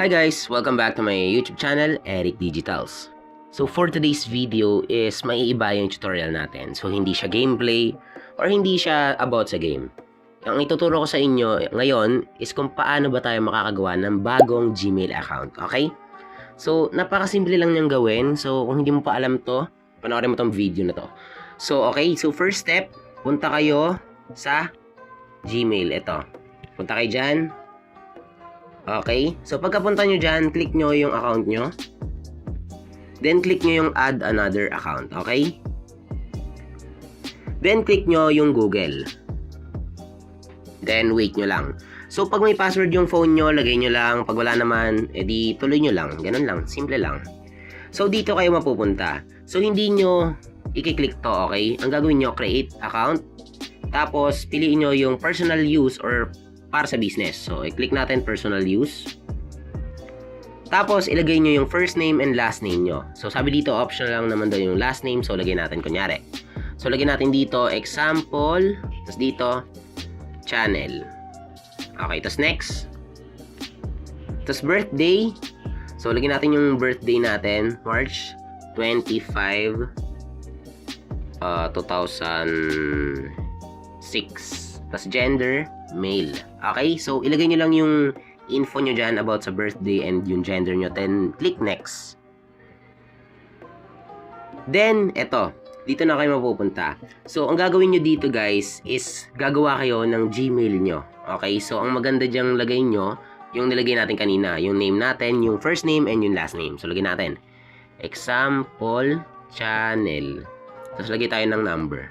Hi guys! Welcome back to my YouTube channel, Eric Digitals. So for today's video is maiiba yung tutorial natin. So hindi siya gameplay or hindi siya about sa game. Ang ituturo ko sa inyo ngayon is kung paano ba tayo makakagawa ng bagong Gmail account. Okay? So napakasimple lang niyang gawin. So kung hindi mo pa alam to, panoorin mo tong video na to. So okay, so first step, punta kayo sa Gmail. Ito. Punta kayo dyan. Okay, so pagkapunta nyo dyan, click nyo yung account nyo. Then click nyo yung add another account, okay? Then click nyo yung Google. Then wait nyo lang. So pag may password yung phone nyo, lagay nyo lang. Pag wala naman, edi tuloy nyo lang. Ganun lang, simple lang. So dito kayo mapupunta. So hindi nyo i-click to, okay? Ang gagawin nyo, create account. Tapos piliin nyo yung personal use or para sa business. So, i-click natin personal use. Tapos, ilagay nyo yung first name and last name nyo. So, sabi dito, optional lang naman daw yung last name. So, lagay natin kunyari. So, lagay natin dito, example. Tapos dito, channel. Okay, tapos next. Tapos birthday. So, lagay natin yung birthday natin. March 25, 2006. Tapos gender, male. Okay? So, ilagay nyo lang yung info nyo dyan about sa birthday and yung gender nyo. Then, click next. Then, eto. Dito na kayo mapupunta. So, ang gagawin nyo dito guys is gagawa kayo ng Gmail nyo. Okay? So, ang maganda dyang lagay nyo, yung nilagay natin kanina. Yung name natin, yung first name and yung last name. So, lagay natin. Example, channel. Tapos, lagay tayo ng number.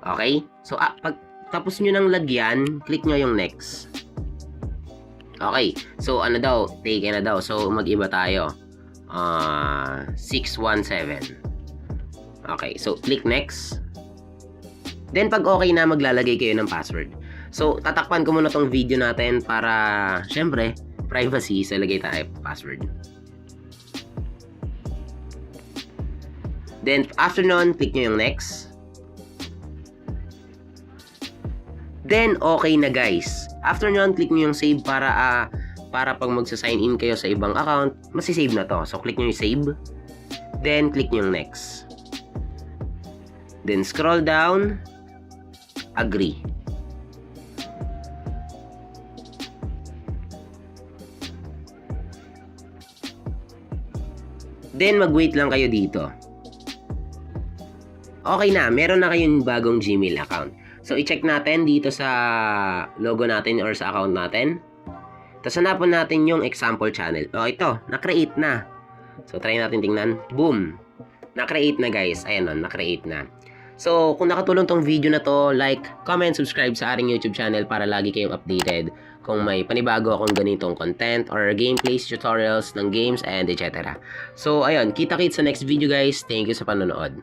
Okay? So, pag tapos nyo nang lagyan, click nyo yung next. Okay. So, ano daw? Take na daw. So, mag-iba tayo. 617. Okay. So, click next. Then, pag okay na, maglalagay kayo ng password. So, tatakpan ko muna tong video natin para, syempre, privacy. So, lagay tayo password. Then, after nun, click nyo yung next. Then, okay na guys. After nyo, click nyo yung save para pag magsa-sign in kayo sa ibang account, masisave na to. So, click nyo yung save. Then, click nyo yung next. Then, scroll down. Agree. Then, mag-wait lang kayo dito. Okay na. Meron na kayong bagong Gmail account. So, i-check natin dito sa logo natin or sa account natin. Tapos, hanapin natin yung example channel. O, ito. Na-create na. So, try natin tingnan. Boom! Na-create na, guys. Ayan o, na-create na. So, kung nakatulong tong video na to, like, comment, subscribe sa ating YouTube channel para lagi kayong updated kung may panibago akong ganitong content or gameplays, tutorials ng games, and etc. So, ayun. Kita-kits sa next video, guys. Thank you sa panonood.